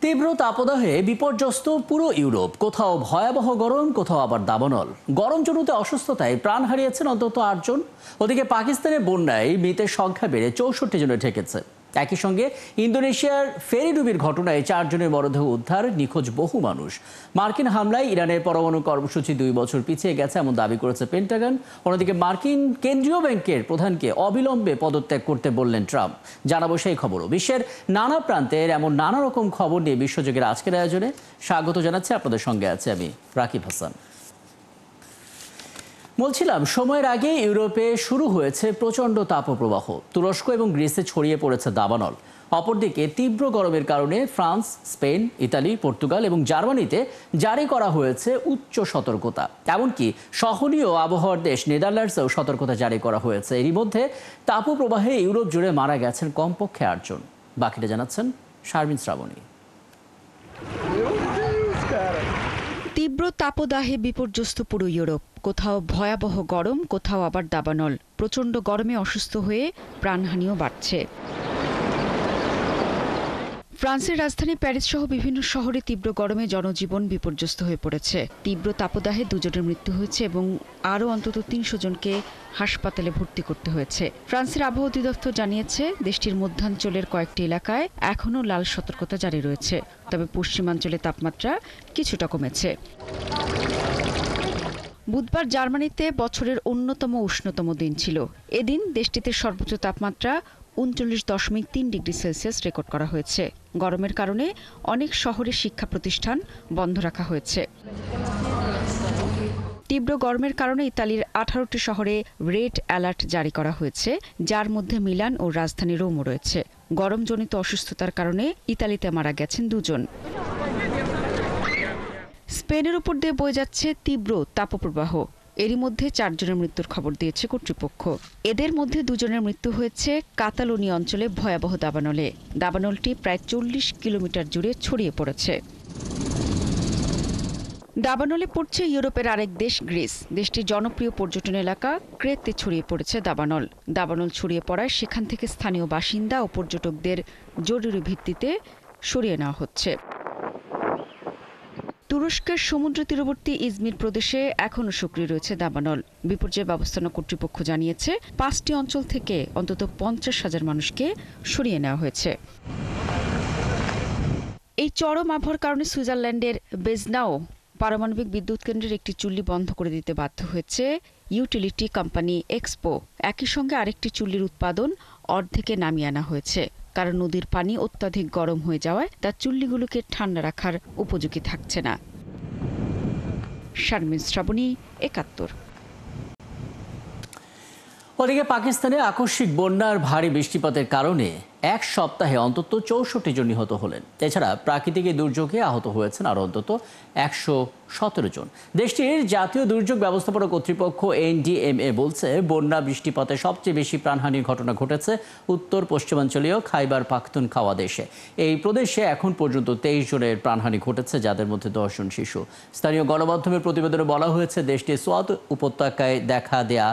তীব্র তাপদাহে বিপর্যস্ত পুরো ইউরোপ। কোথাও ভয়াবহ গরম, কোথাও আবার দাবানল। গরম জনিত অসুস্থতায় প্রাণ হারিয়েছেন অন্তত ৮ জন। ওদিকে পাকিস্তানের বন্যায় মৃতের সংখ্যা বেড়ে ৬৪ জনে ঠেকেছে। একই সঙ্গে ইন্দোনেশিয়ার ফেরিডুবির ঘটনায় ৪ জনের মরদেহ উদ্ধার, নিখোঁজ বহু মানুষ। মার্কিন হামলায় ইরানের পরমাণু কর্মসূচি ২ বছর পিছিয়ে গেছে এমন দাবি করেছে পেন্টাগন। অন্যদিকে মার্কিন কেন্দ্রীয় ব্যাংকের প্রধানকে অবিলম্বে পদত্যাগ করতে বললেন ট্রাম্প। জানাবো সেই খবরও। বিশ্বের নানা প্রান্তের এমন নানা রকম খবর নিয়ে বিশ্বযোগের আজকের আয়োজনে স্বাগত জানাচ্ছি। আপনাদের সঙ্গে আছে আমি রাকিব হাসান। বলছিলাম, সময়ের আগে ইউরোপে শুরু হয়েছে প্রচণ্ড তাপপ্রবাহ। তুরস্ক এবং গ্রিসে ছড়িয়ে পড়েছে দাবানল। অপরদিকে তীব্র গরমের কারণে ফ্রান্স, স্পেন, ইতালি, পর্তুগাল এবং জার্মানিতে জারি করা হয়েছে উচ্চ সতর্কতা। এমনকি সহনীয় আবহাওয়ার দেশ নেদারল্যান্ডসেও সতর্কতা জারি করা হয়েছে। এরই মধ্যে তাপপ্রবাহে ইউরোপ জুড়ে মারা গেছেন কমপক্ষে ৮ জন। বাকিটা জানাচ্ছেন শারমিন শ্রাবণী। তীব্র তাপদাহে বিপর্যস্ত পুরো ইউরোপ। কোথাও ভয়াবহ গরম, কোথাও আবার দাবানল। প্রচণ্ড গরমে অসুস্থ হয়ে প্রাণহানিও বাড়ছে। ফ্রান্সের রাজধানী প্যারিস সহ বিভিন্ন শহরে তীব্র গরমে জনজীবন বিপর্যস্ত হয়ে পড়েছে। তীব্র তাপদাহে ২ জনের মৃত্যু হয়েছে এবং আরও অন্তত ৩০০ জনকে হাসপাতালে ভর্তি করতে হয়েছে। ফ্রান্সের আবহাওয়া অধিদপ্তর জানিয়েছে, দেশটির মধ্যাঞ্চলের কয়েকটি এলাকায় এখনও লাল সতর্কতা জারি রয়েছে। তবে পশ্চিমাঞ্চলে তাপমাত্রা কিছুটা কমেছে। বুধবার জার্মানিতে বছরের অন্যতম উষ্ণতম দিন ছিল। এদিন দেশটিতে সর্বোচ্চ তাপমাত্রা ৩৯.৩ ডিগ্রি সেলসিয়াস রেকর্ড করা হয়েছে। গরমের কারণে অনেক শহরে শিক্ষা প্রতিষ্ঠান বন্ধ রাখা হয়েছে। তীব্র গরমের কারণে ইতালির ১৮টি শহরে রেড অ্যালার্ট জারি করা হয়েছে, যার মধ্যে মিলান ও রাজধানী রোমও রয়েছে। গরমজনিত অসুস্থতার কারণে ইতালিতে মারা গেছেন ২ জন। স্পেনের উপর দিয়ে বয়ে যাচ্ছে তীব্র তাপপ্রবাহ। এরই মধ্যে ৪ জনের মৃত্যুর খবর দিয়েছে কর্তৃপক্ষ। এদের মধ্যে ২ জনের মৃত্যু হয়েছে কাতালোনিয়া অঞ্চলে ভয়াবহ দাবানলে। দাবানলটি প্রায় ৪০ কিলোমিটার জুড়ে ছড়িয়ে পড়েছে। দাবানলে পড়ছে ইউরোপের আরেক দেশ গ্রিস। দেশটির জনপ্রিয় পর্যটন এলাকা ক্রেতে ছড়িয়ে পড়েছে দাবানল। দাবানল ছড়িয়ে পড়ায় সেখান থেকে স্থানীয় বাসিন্দা ও পর্যটকদের জরুরি ভিত্তিতে সরিয়ে নেওয়া হচ্ছে। তুরস্কের সমুদ্র তীরবর্তী ইজমির প্রদেশে এখনও সক্রিয় রয়েছে দাবানল। বিপর্যয় ব্যবস্থাপনা কর্তৃপক্ষ জানিয়েছে, ৫টি অঞ্চল থেকে অন্তত ৫০,০০০ মানুষকে সরিয়ে নেওয়া হয়েছে। এই চরম আবহাওয়ার কারণে সুইজারল্যান্ডের বেজনাও পারমাণবিক বিদ্যুৎ কেন্দ্রের একটি চুল্লি বন্ধ করে দিতে বাধ্য হয়েছে ইউটিলিটি কোম্পানি এক্সপো। একই সঙ্গে আরেকটি চুল্লির উৎপাদন অর্ধেকে নামিয়ে আনা হয়েছে, কারণ নদীর পানি অত্যাধিক গরম হয়ে যাওয়ায় তার চুল্লিগুলোকে ঠান্ডা রাখার উপযোগী থাকছে না। শারমিন শ্রাবণী, ৭১। ওদিকে পাকিস্তানে আকস্মিক বন্যার ভারী বৃষ্টিপাতের কারণে এক সপ্তাহে অন্তত ৬৪ জন নিহত হলেন। এছাড়া প্রাকৃতিক দুর্যোগে আহত হয়েছেন আরও অন্তত ১১৭ জন। দেশটির জাতীয় দুর্যোগ ব্যবস্থাপনা কর্তৃপক্ষ এনডিএমএ বলছে, বন্যা বৃষ্টিপাতে সবচেয়ে বেশি প্রাণহানির ঘটনা ঘটেছে উত্তর পশ্চিমাঞ্চলীয় খাইবার পাখতুনখাওয়া দেশে। এই প্রদেশে এখন পর্যন্ত ২৩ জনের প্রাণহানি ঘটেছে, যাদের মধ্যে ১০ জন শিশু। স্থানীয় গণমাধ্যমের প্রতিবেদনে বলা হয়েছে, দেশটির সোয়াত উপত্যকায় দেখা দেয়া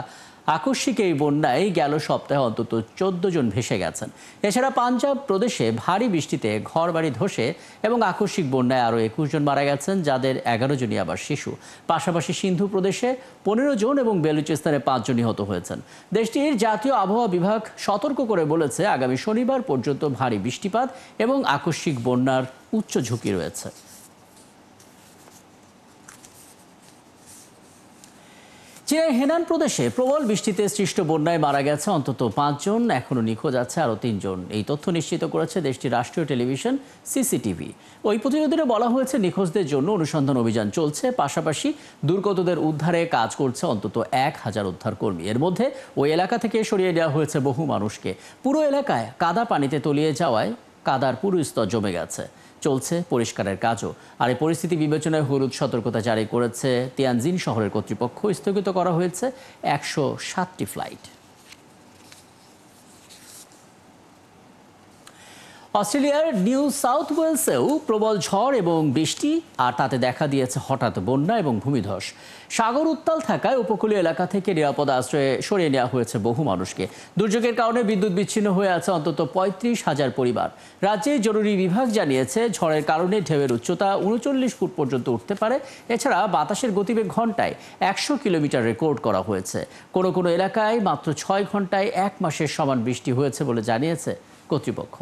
আকস্মিক এই বন্যায় গেল সপ্তাহে অন্তত ১৪ জন ভেসে গেছেন। এছাড়া পাঞ্জাব প্রদেশে ভারী বৃষ্টিতে ঘরবাড়ি ধসে এবং আকস্মিক বন্যায় আরও ২১ জন মারা গেছেন, যাদের ১১ জনই আবার শিশু। পাশাপাশি সিন্ধু প্রদেশে ১৫ জন এবং বেলুচিস্তানে ৫ জন নিহত হয়েছেন। দেশটির জাতীয় আবহাওয়া বিভাগ সতর্ক করে বলেছে, আগামী শনিবার পর্যন্ত ভারী বৃষ্টিপাত এবং আকস্মিক বন্যার উচ্চ ঝুঁকি রয়েছে। চীনের হেনান প্রদেশে প্রবল বৃষ্টিতে সৃষ্ট বন্যায় মারা গেছে অন্তত ৫ জন, এখনও নিখোঁজ আছে আরও ৩ জন। এই তথ্য নিশ্চিত করেছে দেশটির রাষ্ট্রীয় টেলিভিশন সিসিটিভি। ওই প্রতিবেদনে বলা হয়েছে, নিখোঁজদের জন্য অনুসন্ধান অভিযান চলছে। পাশাপাশি দুর্গতদের উদ্ধারে কাজ করছে অন্তত ১,০০০ উদ্ধারকর্মী। এর মধ্যে ওই এলাকা থেকে সরিয়ে নেওয়া হয়েছে বহু মানুষকে। পুরো এলাকায় কাদা পানিতে তলিয়ে যাওয়ায় কাদার পুরো স্তর জমে গেছে। চলছে পরিষ্কারের কাজও। আর এই পরিস্থিতি বিবেচনায় হলুদ সতর্কতা জারি করেছে তিয়ানজিন শহরের কর্তৃপক্ষ। স্থগিত করা হয়েছে ১০৭টি ফ্লাইট। অস্ট্রেলিয়ার নিউ সাউথ ওয়েলসেও প্রবল ঝড় এবং বৃষ্টি, আর তাতে দেখা দিয়েছে হঠাৎ বন্যা এবং ভূমিধস। সাগর উত্তাল থাকায় উপকূলীয় এলাকা থেকে নিরাপদ আশ্রয়ে সরিয়ে নেওয়া হয়েছে বহু মানুষকে। দুর্যোগের কারণে বিদ্যুৎ বিচ্ছিন্ন হয়ে আছে অন্তত 35,000 পরিবার। রাজ্যের জরুরি বিভাগ জানিয়েছে ঝড়ের কারণে ঢেউয়ের উচ্চতা 39 ফুট পর্যন্ত উঠতে পারে। এছাড়া বাতাসের গতিবেগ ঘন্টায় 100 কিলোমিটার রেকর্ড করা হয়েছে। কোনো কোনো এলাকায় মাত্র 6 ঘন্টায় 1 মাসের সমান বৃষ্টি হয়েছে বলে জানিয়েছে কর্তৃপক্ষ।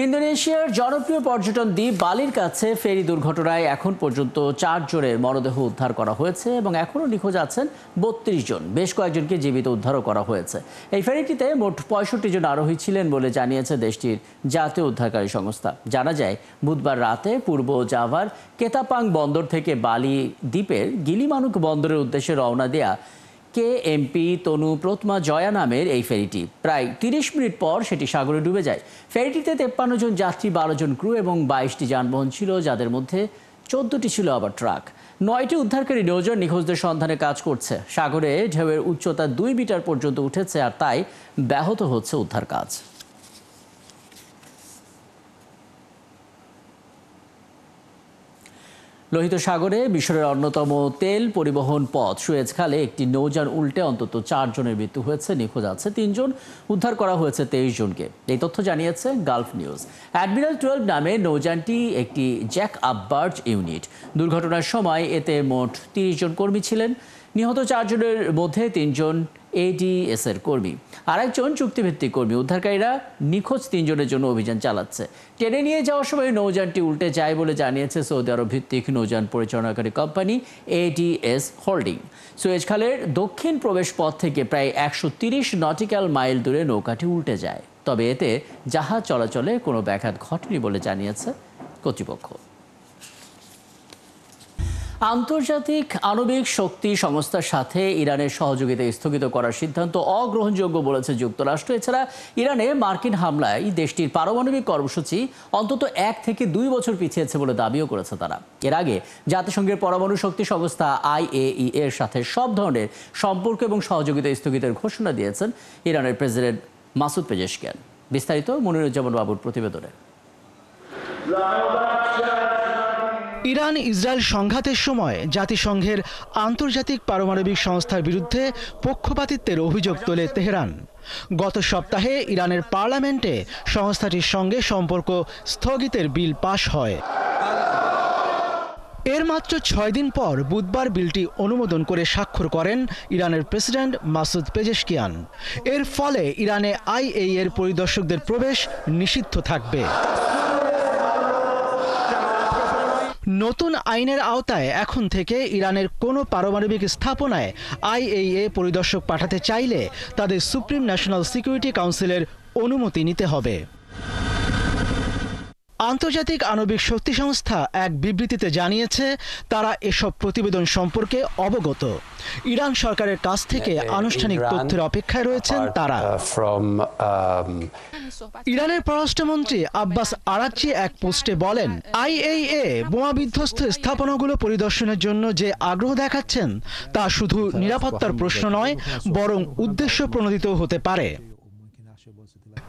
ইন্দোনেশিয়ার জনপ্রিয় পর্যটন দ্বীপ বালির কাছে ফেরি দুর্ঘটনায় এখন পর্যন্ত 4 জনের মরদেহ উদ্ধার করা হয়েছে এবং এখনও নিখোঁজ আছেন 32 জন। বেশ কয়েকজনকে জীবিত উদ্ধারও করা হয়েছে। এই ফেরিটিতে মোট 65 জন আরোহী ছিলেন বলে জানিয়েছে দেশটির জাতীয় উদ্ধারকারী সংস্থা। জানা যায়, বুধবার রাতে পূর্ব জাভার কেতাপাং বন্দর থেকে বালি দ্বীপের গিলিমানুক বন্দরের উদ্দেশ্যে রওনা দেয়া KMP তনু প্রথমা জয়া নামের এই ফেরিটি প্রায় 30 মিনিট পর সেটি সাগরে ডুবে যায়। ফেরিটিতে 53 জন যাত্রী, 12 জন ক্রু এবং 22টি যানবাহন ছিল, যাদের মধ্যে 14টি ছিল আবার ট্রাক। 9টি উদ্ধারকারী নৌযান নিখোঁজদের সন্ধানে কাজ করছে। সাগরে ঢেউয়ের উচ্চতা 2 মিটার পর্যন্ত উঠেছে, আর তাই ব্যাহত হচ্ছে উদ্ধার কাজ। লোহিত সাগরে মিশরের অন্যতম তেল পরিবহন পথ সুয়েজ খালে একটি নৌযান উল্টে অন্তত 4 জনের মৃত্যু হয়েছে, নিখোঁজ আছে 3 জন, উদ্ধার করা হয়েছে 23 জনকে। এই তথ্য জানিয়েছে গালফ নিউজ। অ্যাডমিরাল 12 নামে নৌযানটি একটি জ্যাক আপ বার্জ ইউনিট। দুর্ঘটনার সময় এতে মোট 30 জন কর্মী ছিলেন। নিহত 4 জনের মধ্যে 3 জন ADS এর কর্মী, আরেকজন চুক্তিভিত্তিক কর্মী। উদ্ধারকারীরা নিখোঁজ 3 জনের জন্য অভিযান চালাচ্ছে। টেনে নিয়ে যাওয়ার সময় নৌযানটি উল্টে যায় বলে জানিয়েছে সৌদি আরব ভিত্তিক নৌযান পরিচালনাকারী কোম্পানি ADS হোল্ডিং। সুয়েজ খালের দক্ষিণ প্রবেশ পথ থেকে প্রায় 130 নটিক্যাল মাইল দূরে নৌকাটি উল্টে যায়। তবে এতে জাহাজ চলাচলে কোনো ব্যাঘাত ঘটেনি বলে জানিয়েছে কর্তৃপক্ষ। আন্তর্জাতিক আণবিক শক্তি সংস্থার সাথে ইরানের সহযোগিতা স্থগিত করার সিদ্ধান্ত অগ্রহণযোগ্য বলেছে যুক্তরাষ্ট্র। এছাড়া ইরানে মার্কিন হামলায় দেশটির পারমাণবিক কর্মসূচি অন্তত 1 থেকে 2 বছর পিছিয়েছে বলে দাবিও করেছে তারা। এর আগে জাতিসংঘের পরমাণু শক্তি সংস্থা IAEA এর সাথে সব ধরনের সম্পর্ক এবং সহযোগিতা স্থগিতের ঘোষণা দিয়েছেন ইরানের প্রেসিডেন্ট মাসুদ পেজেশকিয়ান। বিস্তারিত মনিরুজ্জামান বাবুর প্রতিবেদনে। ইরান ইসরায়েল সংঘাতের সময় জাতিসংঘের আন্তর্জাতিক পারমাণবিক সংস্থার বিরুদ্ধে পক্ষপাতিত্বের অভিযোগ তোলে তেহরান। গত সপ্তাহে ইরানের পার্লামেন্টে সংস্থাটির সঙ্গে সম্পর্ক স্থগিতের বিল পাশ হয়। এর মাত্র 6 দিন পর বুধবার বিলটি অনুমোদন করে স্বাক্ষর করেন ইরানের প্রেসিডেন্ট মাসুদ পেজেশকিয়ান। এর ফলে ইরানে IAEA এর পরিদর্শকদের প্রবেশ নিষিদ্ধ থাকবে। নতুন আইনের আওতায় এখন থেকে ইরানের কোনো পারমাণবিক স্থাপনায় IAEA পরিদর্শক পাঠাতে চাইলে তাদের সুপ্রিম ন্যাশনাল সিকিউরিটি কাউন্সিলের অনুমতি নিতে হবে। আন্তর্জাতিক আণবিক শক্তি সংস্থা এক বিবৃতিতে জানিয়েছে তারা এসব প্রতিবেদন সম্পর্কে অবগত। ইরান সরকারের কাছ থেকে আনুষ্ঠানিক তথ্যের অপেক্ষায় রয়েছেন তারা। ইরানের পররাষ্ট্রমন্ত্রী আব্বাস আরাকচি এক পোস্টে বলেন, IAEA বোমা বিধ্বস্ত স্থাপনাগুলো পরিদর্শনের জন্য যে আগ্রহ দেখাচ্ছেন তা শুধু নিরাপত্তার প্রশ্ন নয়, বরং উদ্দেশ্য প্রণোদিত হতে পারে।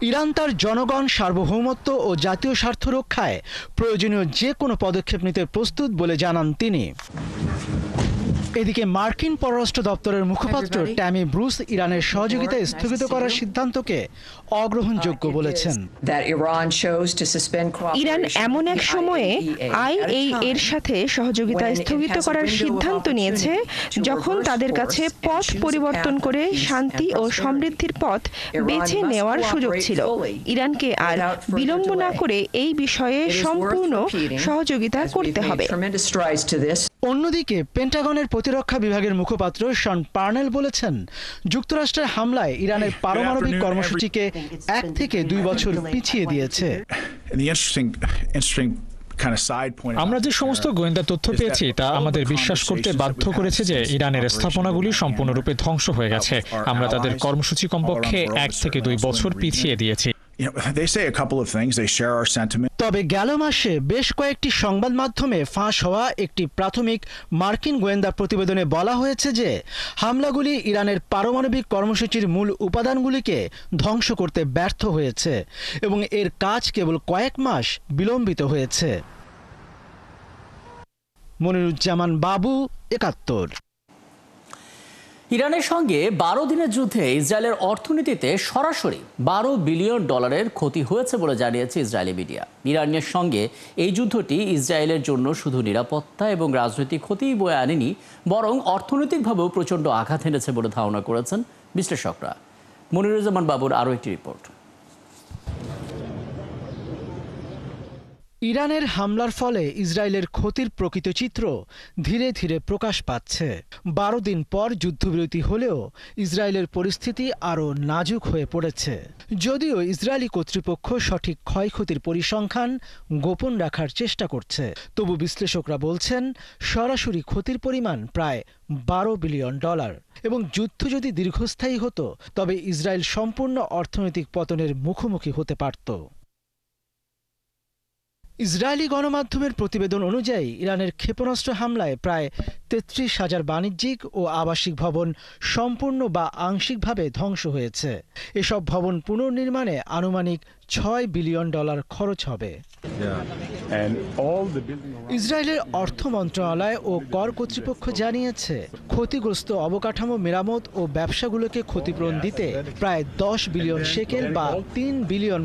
ইরান তার জনগণ, সার্বভৌমত্ব ও জাতীয় স্বার্থ রক্ষায় প্রয়োজনীয় যে কোনো পদক্ষেপ নিতে প্রস্তুত বলে জানান তিনি। এদিকে মার্কিন পররাষ্ট্র দপ্তরের মুখপাত্র ট্যামি ব্রুস ইরানের সহযোগিতা স্থগিত করার সিদ্ধান্তকে অগ্রহণযোগ্য বলেছেন। ইরান এমন এক সময়ে IAEA এর সাথে সহযোগিতা স্থগিত করার সিদ্ধান্ত নিয়েছে যখন তাদের কাছে পথ পরিবর্তন করে শান্তি ও সমৃদ্ধির পথ বেছে নেওয়ার সুযোগ ছিল। ইরানকে আর বিলম্ব না করে এই বিষয়ে সম্পূর্ণ সহযোগিতা করতে হবে। অন্যদিকে পেন্টাগনের প্রতিরক্ষা বিভাগের মুখপাত্র শন পার্নেল বলেছেন, যুক্তরাষ্ট্রের হামলায় ইরানের পারমাণবিক কর্মসূচিকে 1 থেকে 2 বছর পিছিয়ে দিয়েছে। আমরা যে সমস্ত গোয়েন্দা তথ্য পেয়েছি তা আমাদের বিশ্বাস করতে বাধ্য করেছে যে ইরানের স্থাপনাগুলি সম্পূর্ণরূপে ধ্বংস হয়ে গেছে। আমরা তাদের কর্মসূচি কমপক্ষে 1 থেকে 2 বছর পিছিয়ে দিয়েছি। They say a couple of things. They share our sentiment. তবে গেল মাসে বেশ কয়েকটি সংবাদ মাধ্যমে ফাঁস হওয়া একটি প্রাথমিক মার্কিন গোয়েন্দা প্রতিবেদনে বলা হয়েছে যে হামলাগুলি ইরানের পারমাণবিক কর্মসূচির মূল উপাদানগুলিকে ধ্বংস করতে ব্যর্থ হয়েছে এবং এর কাজ কেবল কয়েক মাস বিলম্বিত হয়েছে। মনিরুজ্জামান বাবু, ৭১। ইরানের সঙ্গে 12 দিনের যুদ্ধে ইসরায়েলের অর্থনীতিতে সরাসরি $12 বিলিয়ন ক্ষতি হয়েছে বলে জানিয়েছে ইসরায়েলি মিডিয়া। ইরানের সঙ্গে এই যুদ্ধটি ইসরায়েলের জন্য শুধু নিরাপত্তা এবং রাজনৈতিক ক্ষতি বয়ে আনেনি, বরং অর্থনৈতিকভাবেও প্রচণ্ড আঘাত এনেছে বলে ধারণা করেছেন বিশ্লেষকরা। মনিরুজ্জামান বাবুর আরও একটি রিপোর্ট। ইরানের হামলার ফলে ইসরায়েলের ক্ষতির প্রকৃত চিত্র ধীরে ধীরে প্রকাশ পাচ্ছে। 12 দিন পর যুদ্ধবিরতি হলেও ইসরায়েলের পরিস্থিতি আরও নাজুক হয়ে পড়েছে। যদিও ইসরায়েলি কর্তৃপক্ষ সঠিক ক্ষয়ক্ষতির পরিসংখ্যান গোপন রাখার চেষ্টা করছে, তবু বিশ্লেষকরা বলছেন সরাসরি ক্ষতির পরিমাণ প্রায় $12 বিলিয়ন। এবং যুদ্ধ যদি দীর্ঘস্থায়ী হতো তবে ইসরায়েল সম্পূর্ণ অর্থনৈতিক পতনের মুখোমুখি হতে পারত। ইসরায়েলি গণমাধ্যমের প্রতিবেদন অনুযায়ী ইরানের ক্ষেপণাস্ত্র হামলায় প্রায় ৩৩,০০০ বাণিজ্যিক ও আবাসিক ভবন সম্পূর্ণ বা আংশিকভাবে ধ্বংস হয়েছে। এসব ভবন পুনর্নির্মাণে আনুমানিক $6 বিলিয়ন খরচ হবে। ইসরায়েলের অর্থ মন্ত্রণালয় ও কর কর্তৃপক্ষ জানিয়েছে ক্ষতিগ্রস্ত অবকাঠামো মেরামত ও ব্যবসাগুলোকে ক্ষতিপূরণ দিতে প্রায় 10 বিলিয়ন শেকেল বা $3 বিলিয়ন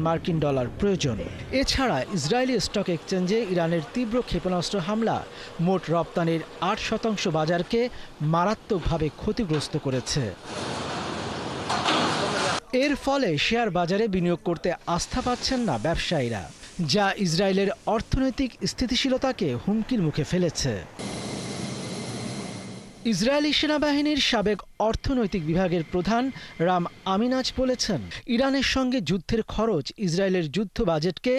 প্রয়োজন। এছাড়া ইসরায়েলি স্টক এক্সচেঞ্জে ইরানের তীব্র ক্ষেপণাস্ত্র হামলা মোট রপ্তানির 8% বাজারকে মারাত্মকভাবে ক্ষতিগ্রস্ত করেছে। এর ফলে শেয়ার বাজারে বিনিয়োগ করতে আস্থা পাচ্ছেন না ব্যবসায়ীরা, যা ইসরায়েলের অর্থনৈতিক স্থিতিশীলতাকে হুমকির মুখে ফেলেছে। ইসরায়েলি সেনাবাহিনীর সাবেক অর্থনৈতিক বিভাগের প্রধান রাম আমিনাজ বলেছেন, ইরানের সঙ্গে যুদ্ধের খরচ ইসরায়েলের যুদ্ধ বাজেটকে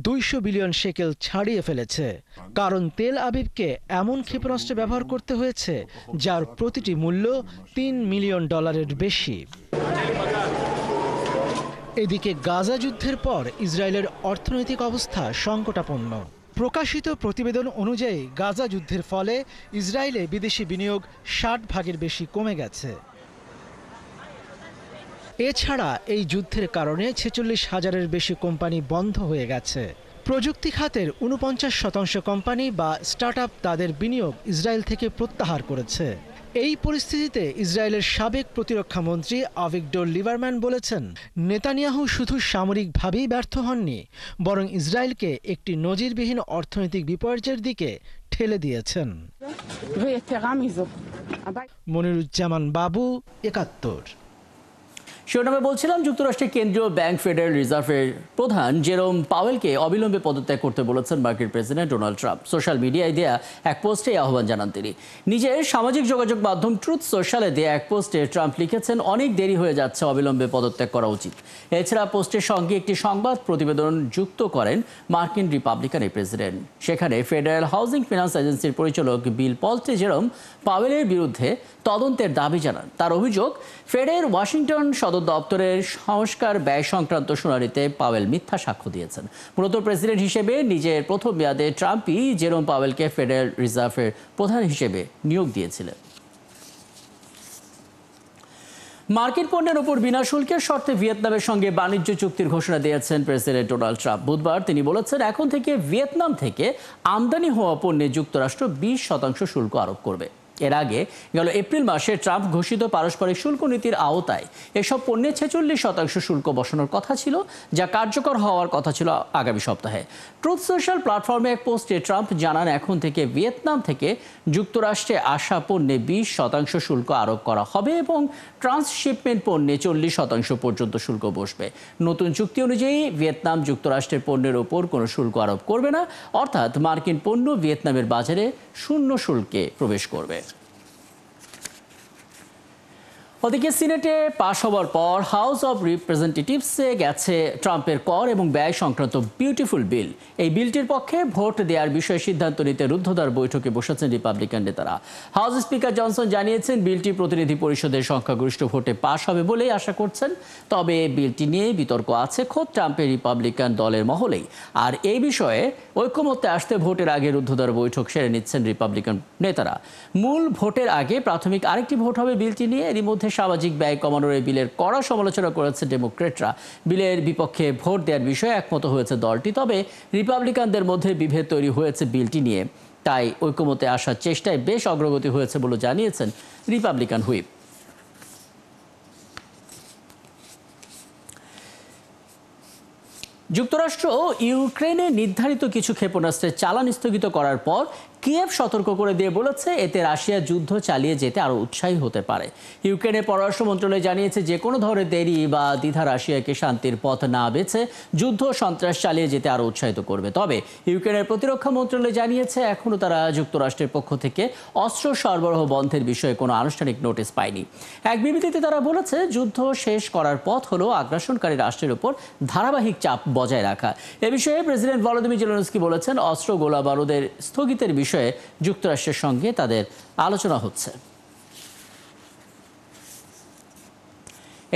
200 বিলিয়ন শেকেল ছাড়িয়ে ফেলেছে, কারণ তেল আবিবকে এমন ক্ষেপণাস্ত্র ব্যবহার করতে হয়েছে যার প্রতিটি মূল্য $3 মিলিয়ন বেশি। এদিকে গাজা যুদ্ধের পর ইসরায়েলের অর্থনৈতিক অবস্থা সংকটাপন্ন। প্রকাশিত প্রতিবেদন অনুযায়ী গাজা যুদ্ধের ফলে ইসরায়েলে বিদেশি বিনিয়োগ 60% বেশি কমে গেছে। এছাড়া এই যুদ্ধের কারণে 46,000-এর বেশি কোম্পানি বন্ধ হয়ে গেছে। প্রযুক্তি খাতের 49% কোম্পানি বা স্টার্টআপ তাদের বিনিয়োগ ইসরায়েল থেকে প্রত্যাহার করেছে। এই পরিস্থিতিতে ইসরায়েলের সাবেক প্রতিরক্ষা মন্ত্রী আভিগডোর লিবারম্যান বলেছেন, নেতানিয়াহু শুধু সামরিকভাবেই ব্যর্থ হননি, বরং ইসরায়েলকে একটি নজিরবিহীন অর্থনৈতিক বিপর্যয়ের দিকে ঠেলে দিয়েছেন। মনিরুজ্জামান বাবু, ৭১। শিরোনামে বলছিলাম, যুক্তরাষ্ট্রের কেন্দ্রীয় ব্যাংক ফেডারেল রিজার্ভের প্রধান জেরোম পাওয়েলকে অবিলম্বে পদত্যাগ করতে বলেছেন মার্কিন প্রেসিডেন্ট ডোনাল্ড ট্রাম্প। সোশ্যাল মিডিয়ায় দেয়া এক পোস্টে আহ্বান জানান তিনি। নিজের সামাজিক যোগাযোগ মাধ্যম ট্রুথ সোশ্যালে দেয়া এক পোস্টে ট্রাম্প লিখেছেন, অনেক দেরি হয়ে যাচ্ছে, অবিলম্বে পদত্যাগ করা উচিত। এছাড়া পোস্টের সঙ্গে একটি সংবাদ প্রতিবেদন যুক্ত করেন মার্কিন রিপাবলিকান প্রেসিডেন্ট। সেখানে ফেডারেল হাউজিং ফিনান্স এজেন্সির পরিচালক বিল পলটে জেরোম পাওয়েলের বিরুদ্ধে তদন্তের দাবি জানান। তার অভিযোগ, ফেডের ওয়াশিংটন সদর দপ্তরের সংস্কার ব্যয় সংক্রান্ত শুনানিতে পাওয়েল মিথ্যা সাক্ষ্য দিয়েছেন। মূলত প্রেসিডেন্ট হিসেবে নিজের প্রথম মেয়াদে ট্রাম্পই জেরোম পাওয়েলকে ফেডারেল রিজার্ভের প্রধান হিসেবে নিয়োগ দিয়েছিলেন। মার্কিন পণ্যের উপর বিনা শুল্কের শর্তে ভিয়েতনামের সঙ্গে বাণিজ্য চুক্তির ঘোষণা দিয়েছেন প্রেসিডেন্ট ডোনাল্ড ট্রাম্প। বুধবার তিনি বলেছেন, এখন থেকে ভিয়েতনাম থেকে আমদানি হওয়া পণ্যে যুক্তরাষ্ট্র 20% শুল্ক আরোপ করবে। এর আগে গেল এপ্রিল মাসে ট্রাম্প ঘোষিত পারস্পরিক শুল্ক নীতির আওতায় এসব পণ্যে 46% শুল্ক বসানোর কথা ছিল, যা কার্যকর হওয়ার কথা ছিল আগামী সপ্তাহে। ট্রুথ সোশ্যাল প্ল্যাটফর্মে এক পোস্টে ট্রাম্প জানান, এখন থেকে ভিয়েতনাম থেকে যুক্তরাষ্ট্রে আসা পণ্যে 20% শুল্ক আরোপ করা হবে এবং ট্রান্সশিপমেন্ট পণ্যে 40% পর্যন্ত শুল্ক বসবে। নতুন চুক্তি অনুযায়ী ভিয়েতনাম যুক্তরাষ্ট্রের পণ্যের ওপর কোনো শুল্ক আরোপ করবে না, অর্থাৎ মার্কিন পণ্য ভিয়েতনামের বাজারে শূন্য শুল্কে প্রবেশ করবে। ওদিকে সিনেটে পাশ হওয়ার পর হাউস অব রিপ্রেজেন্টেটিভসে গেছে ট্রাম্পের কর এবং ব্যয় সংক্রান্ত বিউটিফুল বিল। এই বিলটির পক্ষে ভোট দেওয়ার বিষয়ে সিদ্ধান্ত নিতে রুদ্ধদ্বার বৈঠকে বসেছেন রিপাবলিকান নেতারা। হাউস স্পিকার জনসন জানিয়েছেন বিলটি প্রতিনিধি পরিষদের সংখ্যাগরিষ্ঠ ভোটে পাশ হবে বলেই আশা করছেন। তবে বিলটি নিয়ে বিতর্ক আছে খোদ ট্রাম্পের রিপাবলিকান দলের মহলেই। আর এই বিষয়ে ঐকমত্যে আসতে ভোটের আগে রুদ্ধদ্বার বৈঠক সেরে নিচ্ছেন রিপাবলিকান নেতারা। মূল ভোটের আগে প্রাথমিক আরেকটি ভোট হবে বিলটি নিয়ে। এরই মধ্যে সামাজিক ব্যয় কমানোর এই বিলের কড়া সমালোচনা করেছে ডেমোক্রেটরা। বিলের বিপক্ষে ভোট দেওয়ার বিষয়ে একমত হয়েছে দলটি। তবে রিপাবলিকানদের মধ্যে বিভেদ তৈরি হয়েছে বিলটি নিয়ে। তাই ঐকমত্যে আসার চেষ্টায় বেশ অগ্রগতি হয়েছে বলে জানিয়েছেন রিপাবলিকান হুইপ। যুক্তরাষ্ট্র ইউক্রেনে নির্ধারিত কিছু ক্ষেপণাস্ত্রের চালান স্থগিত করার পর কিয়েভ সতর্ক করে দিয়ে বলেছে এতে রাশিয়া যুদ্ধ চালিয়ে যেতে আরও উৎসাহী হতে পারে। ইউক্রেনের পররাষ্ট্র মন্ত্রণালয় জানিয়েছে যে কোনো ধরনের দেরি বা দ্বিধা রাশিয়াকে শান্তির পথ না বেছে যুদ্ধ সন্ত্রাস চালিয়ে যেতে আরও উৎসাহিত করবে। তবে ইউক্রেনের প্রতিরক্ষা মন্ত্রণালয় জানিয়েছে এখনও তারা যুক্তরাষ্ট্রের পক্ষ থেকে অস্ত্র সরবরাহ বন্ধের বিষয়ে কোনো আনুষ্ঠানিক নোটিশ পায়নি। এক বিবৃতিতে তারা বলেছে যুদ্ধ শেষ করার পথ হলো আগ্রাসনকারী রাষ্ট্রের উপর ধারাবাহিক চাপ বজায় রাখা। এ বিষয়ে প্রেসিডেন্ট ভলোদিমির জেলেনস্কি বলেছেন অস্ত্র গোলা বারুদের স্থগিতের বিষয়ে যুক্তরাষ্ট্রের সঙ্গে তাদের আলোচনা হচ্ছে।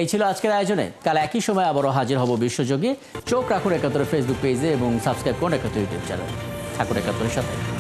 এই ছিল আজকের আয়োজনে। কাল একই সময় আবারও হাজির হব বিশ্বযোগে। চোখ রাখুন ৭১ ফেসবুক পেজে এবং সাবস্ক্রাইব করুন ৭১ ইউটিউব চ্যানেল। থাকুন ৭১-এর সাথে।